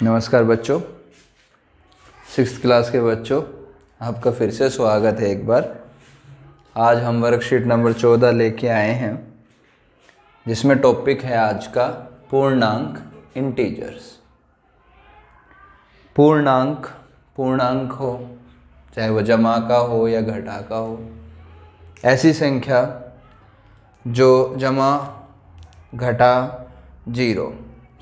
नमस्कार बच्चों, 6th class के बच्चों, आपका फिर से स्वागत है एक बार। आज हम वर्कशीट नंबर 14 लेके आए हैं, जिसमें टॉपिक है आज का पूर्णांक इंटीजर्स। पूर्णांक हो, चाहे वो जमा का हो या घटा का हो, ऐसी संख्या जो जमा घटा जीरो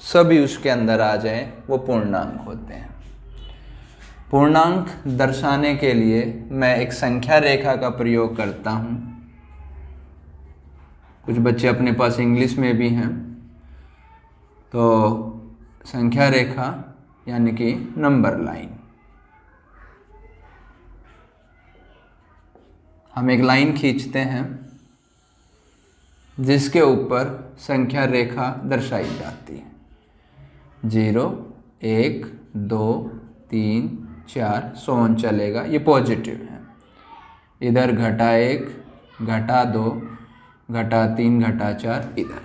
सभी उसके अंदर आ जाएं, वो पूर्णांक होते हैं। पूर्णांक दर्शाने के लिए मैं एक संख्या रेखा का प्रयोग करता हूँ। कुछ बच्चे अपने पास इंग्लिश में भी हैं, तो संख्या रेखा यानी कि नंबर लाइन। हम एक लाइन खींचते हैं जिसके ऊपर संख्या रेखा दर्शाई जाती है। 0, 1, 2, 3, 4 सोन चलेगा, ये पॉजिटिव है। इधर घटा 1, घटा 2, घटा 3, घटा 4 इधर।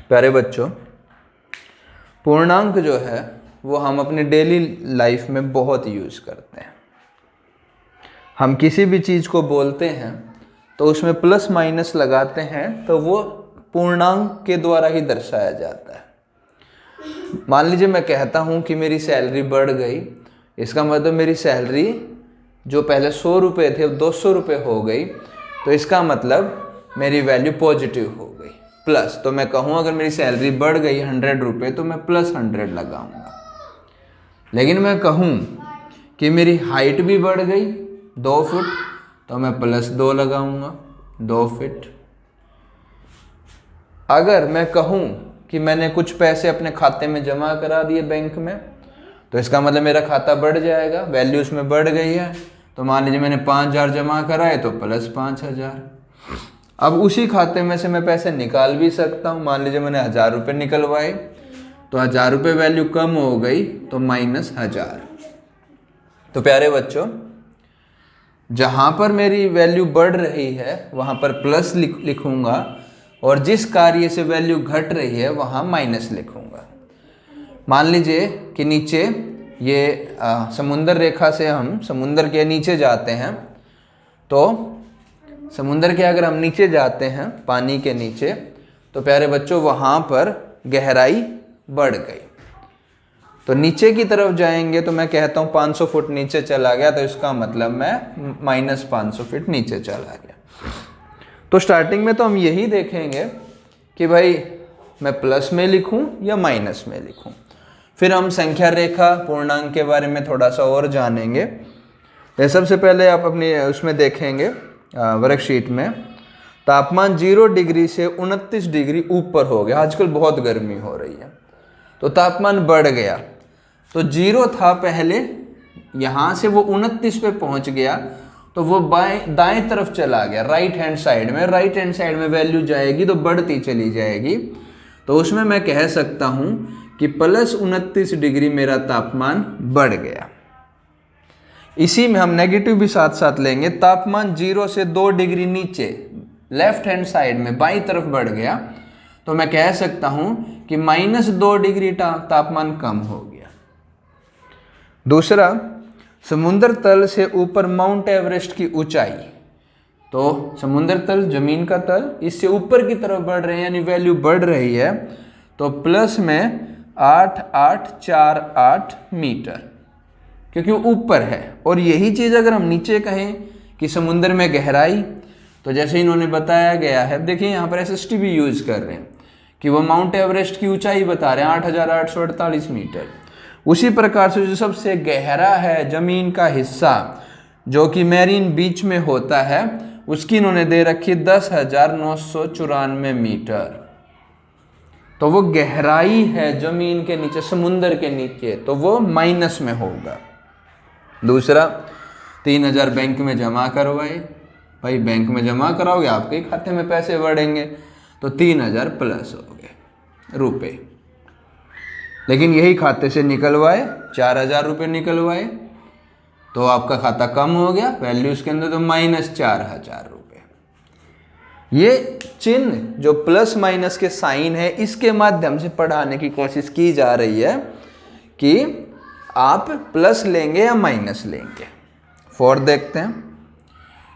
प्यारे बच्चों, पूर्णांक जो है वो हम अपने डेली लाइफ में बहुत यूज़ करते हैं। हम किसी भी चीज़ को बोलते हैं तो उसमें प्लस माइनस लगाते हैं, तो वो पूर्णांक के द्वारा ही दर्शाया जाता है। मान लीजिए मैं कहता हूँ कि मेरी सैलरी बढ़ गई, इसका मतलब मेरी सैलरी जो पहले 100 रुपये थे अब 200 रुपये हो गई, तो इसका मतलब मेरी वैल्यू पॉजिटिव हो गई। प्लस, तो मैं कहूँ अगर मेरी सैलरी बढ़ गई 100 रुपये तो मैं प्लस 100 लगाऊंगा। लेकिन मैं कहूँ कि मेरी हाइट भी बढ़ गई 2 फुट, तो मैं प्लस 2 लगाऊंगा, 2 फीट। अगर मैं कहूँ कि मैंने कुछ पैसे अपने खाते में जमा करा दिए बैंक में, तो इसका मतलब मेरा खाता बढ़ जाएगा, वैल्यू उसमें बढ़ गई है। तो मान लीजिए मैंने 5000 जमा कराए तो प्लस 5000। अब उसी खाते में से मैं पैसे निकाल भी सकता हूँ। मान लीजिए मैंने 1000 रुपये निकलवाए, तो 1000 रुपये वैल्यू कम हो गई तो -1000। तो प्यारे बच्चों, जहाँ पर मेरी वैल्यू बढ़ रही है वहाँ पर प्लस लिखूँगा, और जिस कार्य से वैल्यू घट रही है वहाँ माइनस लिखूँगा। मान लीजिए कि नीचे ये समुद्र रेखा से हम समुद्र के नीचे जाते हैं, तो समुद्र के अगर हम नीचे जाते हैं पानी के नीचे, तो प्यारे बच्चों वहाँ पर गहराई बढ़ गई। तो नीचे की तरफ जाएंगे तो मैं कहता हूँ 500 फुट नीचे चला गया, तो इसका मतलब मैं -500 फीट नीचे चला गया। तो स्टार्टिंग में तो हम यही देखेंगे कि भाई मैं प्लस में लिखूं या माइनस में लिखूं। फिर हम संख्या रेखा पूर्णांक के बारे में थोड़ा सा और जानेंगे। तो सबसे पहले आप अपनी उसमें देखेंगे वर्कशीट में, तापमान 0 डिग्री से 29 डिग्री ऊपर हो गया। आजकल बहुत गर्मी हो रही है, तो तापमान बढ़ गया। तो 0 था पहले, यहाँ से वो 29 पे पहुँच गया, तो वो दाएं तरफ चला गया, राइट हैंड साइड में। राइट हैंड साइड में वैल्यू जाएगी तो बढ़ती चली जाएगी। तो उसमें मैं कह सकता हूँ कि +29 डिग्री मेरा तापमान बढ़ गया। इसी में हम नेगेटिव भी साथ साथ लेंगे। तापमान 0 से 2 डिग्री नीचे लेफ्ट हैंड साइड में बाईं तरफ बढ़ गया, तो मैं कह सकता हूँ कि -2 डिग्री तापमान कम हो गया। दूसरा, समुद्र तल से ऊपर माउंट एवरेस्ट की ऊंचाई। तो समुद्र तल, जमीन का तल, इससे ऊपर की तरफ बढ़ रहे हैं, यानी वैल्यू बढ़ रही है। तो प्लस में 8848 मीटर, क्योंकि वो ऊपर है। और यही चीज़ अगर हम नीचे कहें कि समुद्र में गहराई, तो जैसे इन्होंने बताया गया है, देखिए यहाँ पर SST भी यूज़ कर रहे हैं कि वो माउंट एवरेस्ट की ऊंचाई बता रहे हैं 8848 मीटर। उसी प्रकार से जो सबसे गहरा है जमीन का हिस्सा, जो कि मैरीन बीच में होता है, उसकी इन्होंने दे रखी 10,994 मीटर। तो वो गहराई है जमीन के नीचे, समुद्र के नीचे, तो वो माइनस में होगा। दूसरा, 3000 बैंक में जमा करवाए। भाई बैंक में जमा कराओगे आपके खाते में पैसे बढ़ेंगे, तो 3000 प्लस हो गए रुपये। लेकिन यही खाते से निकलवाए, 4000 रुपये निकलवाए, तो आपका खाता कम हो गया, वैल्यू उसके अंदर तो -4000 रुपये। ये चिन्ह जो प्लस माइनस के साइन है, इसके माध्यम से पढ़ाने की कोशिश की जा रही है कि आप प्लस लेंगे या माइनस लेंगे। 4 देखते हैं।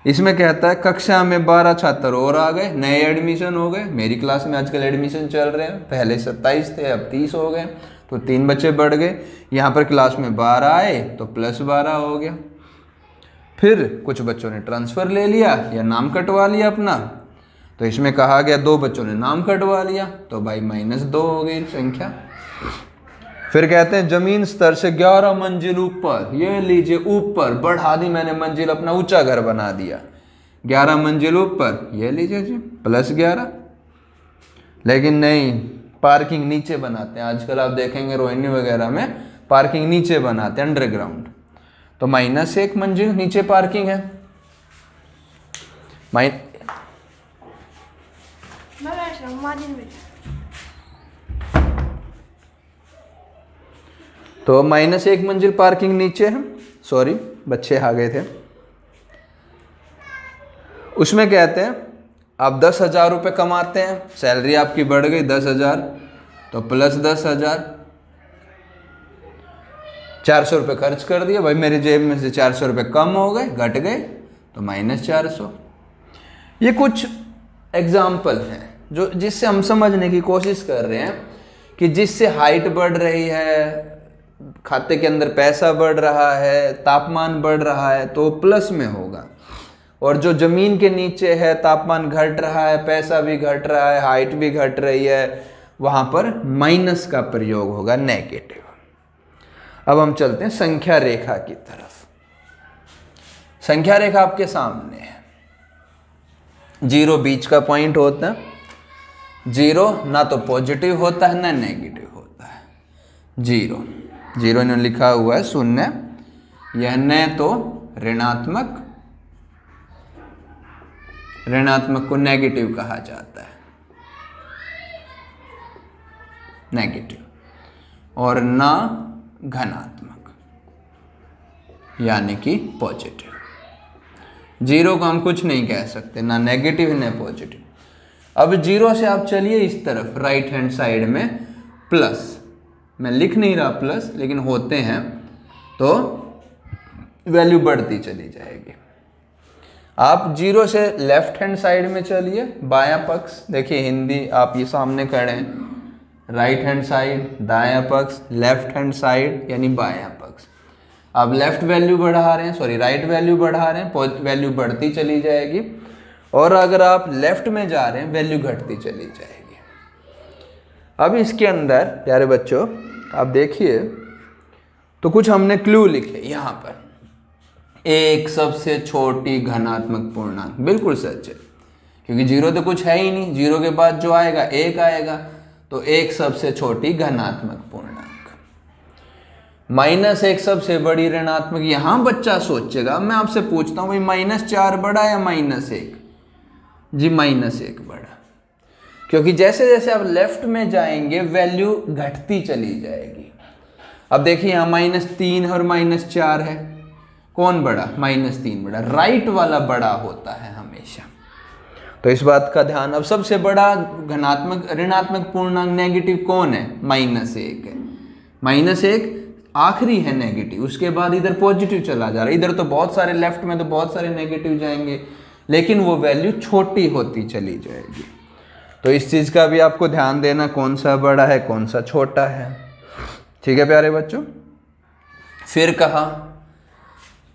इसमें कहता है कक्षा में 12 छात्र और आ गए, नए एडमिशन हो गए। मेरी क्लास में आजकल एडमिशन चल रहे हैं, पहले 27 थे अब 30 हो गए, तो 3 बच्चे बढ़ गए। यहाँ पर क्लास में 12 आए तो प्लस 12 हो गया। फिर कुछ बच्चों ने ट्रांसफ़र ले लिया या नाम कटवा लिया अपना, तो इसमें कहा गया 2 बच्चों ने नाम कटवा लिया, तो भाई -2 हो गई संख्या। फिर कहते हैं जमीन स्तर से 11 मंजिल ऊपर, ये लीजिए ऊपर बढ़ा दी मैंने मंजिल, अपना ऊंचा घर बना दिया। 11 मंजिल ऊपर, ये लीजिए जी +11। लेकिन नहीं, पार्किंग नीचे बनाते हैं। आजकल आप देखेंगे रोहिणी वगैरह में पार्किंग नीचे बनाते हैं, अंडरग्राउंड। तो -1 मंजिल नीचे पार्किंग है। तो -1 मंजिल पार्किंग नीचे है। सॉरी, बच्चे आ गए थे। उसमें कहते हैं आप 10,000 रुपये कमाते हैं, सैलरी आपकी बढ़ गई 10,000, तो +10,000। 400 रुपये खर्च कर दिए, भाई मेरी जेब में से 400 रुपये कम हो गए, घट गए, तो -400। ये कुछ एग्जाम्पल हैं जो जिससे हम समझने की कोशिश कर रहे हैं कि जिससे हाइट बढ़ रही है, खाते के अंदर पैसा बढ़ रहा है, तापमान बढ़ रहा है, तो प्लस में होगा। और जो जमीन के नीचे है, तापमान घट रहा है, पैसा भी घट रहा है, हाइट भी घट रही है, वहां पर माइनस का प्रयोग होगा, नेगेटिव। अब हम चलते हैं संख्या रेखा की तरफ। संख्या रेखा आपके सामने है। 0 बीच का पॉइंट होता है। 0 ना तो पॉजिटिव होता है ना नेगेटिव होता है। 0 इन्होंने लिखा हुआ है 0। यह न तो ऋणात्मक को नेगेटिव कहा जाता है, नेगेटिव, और ना धनात्मक यानी कि पॉजिटिव। 0 को हम कुछ नहीं कह सकते, ना नेगेटिव ना पॉजिटिव। अब 0 से आप चलिए इस तरफ राइट हैंड साइड में प्लस, मैं लिख नहीं रहा प्लस, लेकिन होते हैं, तो वैल्यू बढ़ती चली जाएगी। आप 0 से लेफ्ट हैंड साइड में चलिए, बायां पक्ष देखिए, हिंदी आप ये सामने खड़े हैं, राइट हैंड साइड, दायां पक्ष, लेफ्ट हैंड साइड यानी बायां पक्ष। आप लेफ्ट वैल्यू बढ़ा रहे हैं, सॉरी राइट वैल्यू बढ़ा रहे हैं, वैल्यू बढ़ती चली जाएगी। और अगर आप लेफ्ट में जा रहे हैं, वैल्यू घटती चली जाएगी। अब इसके अंदर प्यारे बच्चों आप देखिए, तो कुछ हमने क्लू लिखे यहाँ पर। एक सबसे छोटी धनात्मक पूर्णांक, बिल्कुल सच है, क्योंकि 0 तो कुछ है ही नहीं। 0 के बाद जो आएगा 1 आएगा, तो 1 सबसे छोटी धनात्मक पूर्णांक। -1 सबसे बड़ी ऋणात्मक। यहां बच्चा सोचेगा, मैं आपसे पूछता हूं भाई -4 बड़ा या -1? जी -1 बड़ा, क्योंकि जैसे जैसे आप लेफ्ट में जाएंगे वैल्यू घटती चली जाएगी। अब देखिए यहाँ -3 और -4 है, कौन बड़ा? -3 बड़ा। राइट वाला बड़ा होता है हमेशा, तो इस बात का ध्यान। अब सबसे बड़ा धनात्मक ऋणात्मक पूर्णांक नेगेटिव कौन है? -1 है। -1 आखिरी है नेगेटिव, उसके बाद इधर पॉजिटिव चला जा रहा है। इधर तो बहुत सारे, लेफ्ट में तो बहुत सारे नेगेटिव जाएंगे, लेकिन वो वैल्यू छोटी होती चली जाएगी। तो इस चीज़ का भी आपको ध्यान देना, कौन सा बड़ा है कौन सा छोटा है। ठीक है प्यारे बच्चों। फिर कहा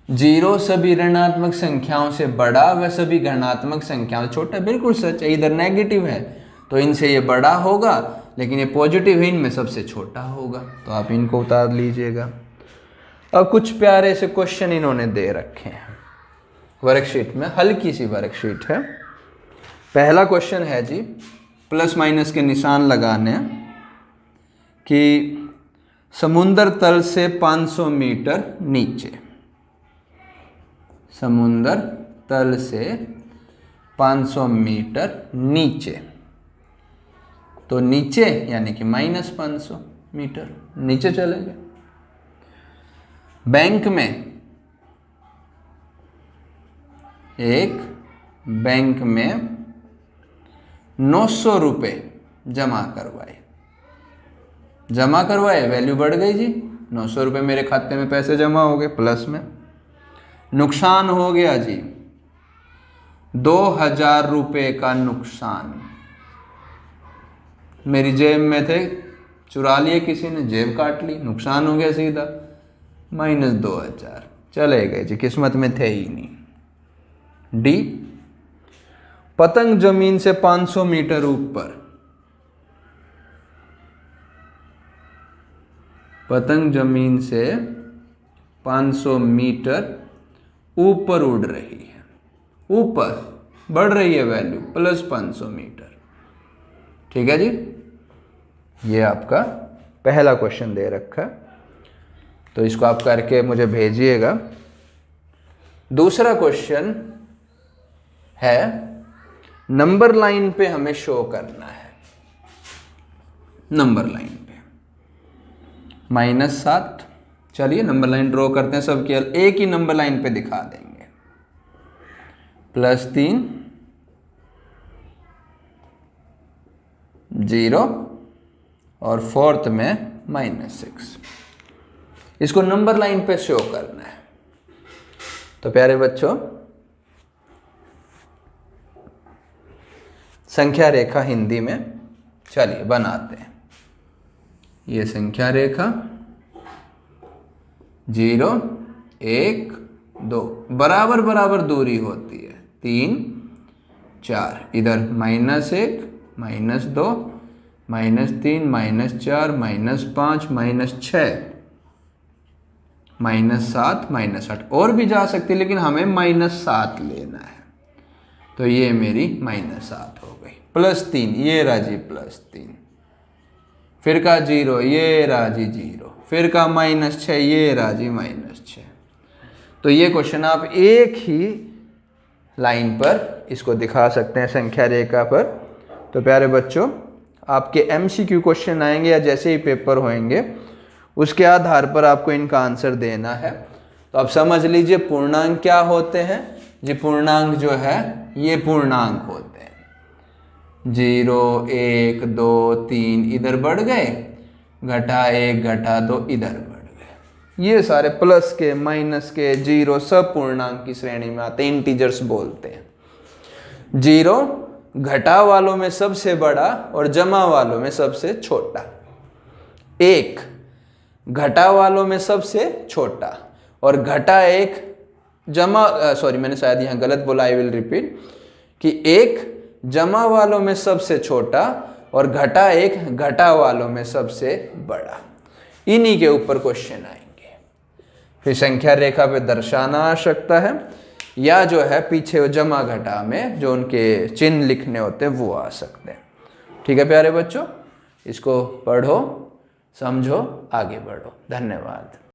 0 सभी ऋणात्मक संख्याओं से बड़ा व सभी धनात्मक संख्याओं से छोटा। बिल्कुल सच है, इधर नेगेटिव है तो इनसे ये बड़ा होगा, लेकिन ये पॉजिटिव है, इनमें सबसे छोटा होगा। तो आप इनको उतार लीजिएगा। अब कुछ प्यारे से क्वेश्चन इन्होंने दे रखे हैं वर्कशीट में, हल्की सी वर्कशीट है। पहला क्वेश्चन है जी, प्लस माइनस के निशान लगाने हैं कि समुद्र तल से 500 मीटर नीचे, समुद्र तल से 500 मीटर नीचे, तो नीचे यानी कि -500 मीटर नीचे चले गए। बैंक में, एक बैंक में 900 रुपये जमा करवाए, वैल्यू बढ़ गई जी 900 रुपये मेरे खाते में पैसे जमा हो गए प्लस में। नुकसान हो गया जी 2000 रुपये का नुकसान, मेरी जेब में थे, चुरा लिए किसी ने, जेब काट ली, नुकसान हो गया सीधा -2000, चले गए जी, किस्मत में थे ही नहीं। डी, पतंग जमीन से 500 मीटर ऊपर, पतंग जमीन से 500 मीटर ऊपर उड़ रही है, ऊपर बढ़ रही है वैल्यू +500 मीटर। ठीक है जी, ये आपका पहला क्वेश्चन दे रखा, तो इसको आप करके मुझे भेजिएगा। दूसरा क्वेश्चन है नंबर लाइन पे हमें शो करना है, नंबर लाइन पे -7, चलिए नंबर लाइन ड्रॉ करते हैं, सब केवल एक ही नंबर लाइन पे दिखा देंगे, +3 0 और फोर्थ में -6, इसको नंबर लाइन पे शो करना है। तो प्यारे बच्चों, संख्या रेखा हिंदी में चलिए बनाते हैं। ये संख्या रेखा 0 1 2 बराबर बराबर दूरी होती है, 3 4, इधर -1 -2 -3 -4 -5 -6 -7 -8, और भी जा सकती है लेकिन हमें -7 लेना है, तो ये मेरी -7 हो गई। +3, ये रहा जी +3, फिर का 0, ये रहा जी 0, फिर का -6, ये रहा जी -6। तो ये क्वेश्चन आप एक ही लाइन पर इसको दिखा सकते हैं संख्या रेखा पर। तो प्यारे बच्चों, आपके MCQ क्वेश्चन आएंगे या जैसे ही पेपर होंगे उसके आधार पर आपको इनका आंसर देना है। तो आप समझ लीजिए पूर्णांक क्या होते हैं जी, पूर्णांक जो है ये पूर्णांक होते हैं, 0 1 2 3 इधर बढ़ गए, -1 -2 इधर बढ़ गए, ये सारे प्लस के माइनस के 0 सब पूर्णांक की श्रेणी में आते हैं, इंटीजर्स बोलते हैं। 0 घटा वालों में सबसे बड़ा और जमा वालों में सबसे छोटा, 1 घटा वालों में सबसे छोटा और घटा 1 जमा सॉरी मैंने शायद यहाँ गलत बोला, आई विल रिपीट, कि 1 जमा वालों में सबसे छोटा और घटा 1 घटा वालों में सबसे बड़ा। इन्हीं के ऊपर क्वेश्चन आएंगे। फिर संख्या रेखा पे दर्शाना आ सकता है, या जो है पीछे जमा घटा में जो उनके चिन्ह लिखने होते हैं वो आ सकते हैं। ठीक है प्यारे बच्चों, इसको पढ़ो, समझो, आगे बढ़ो। धन्यवाद।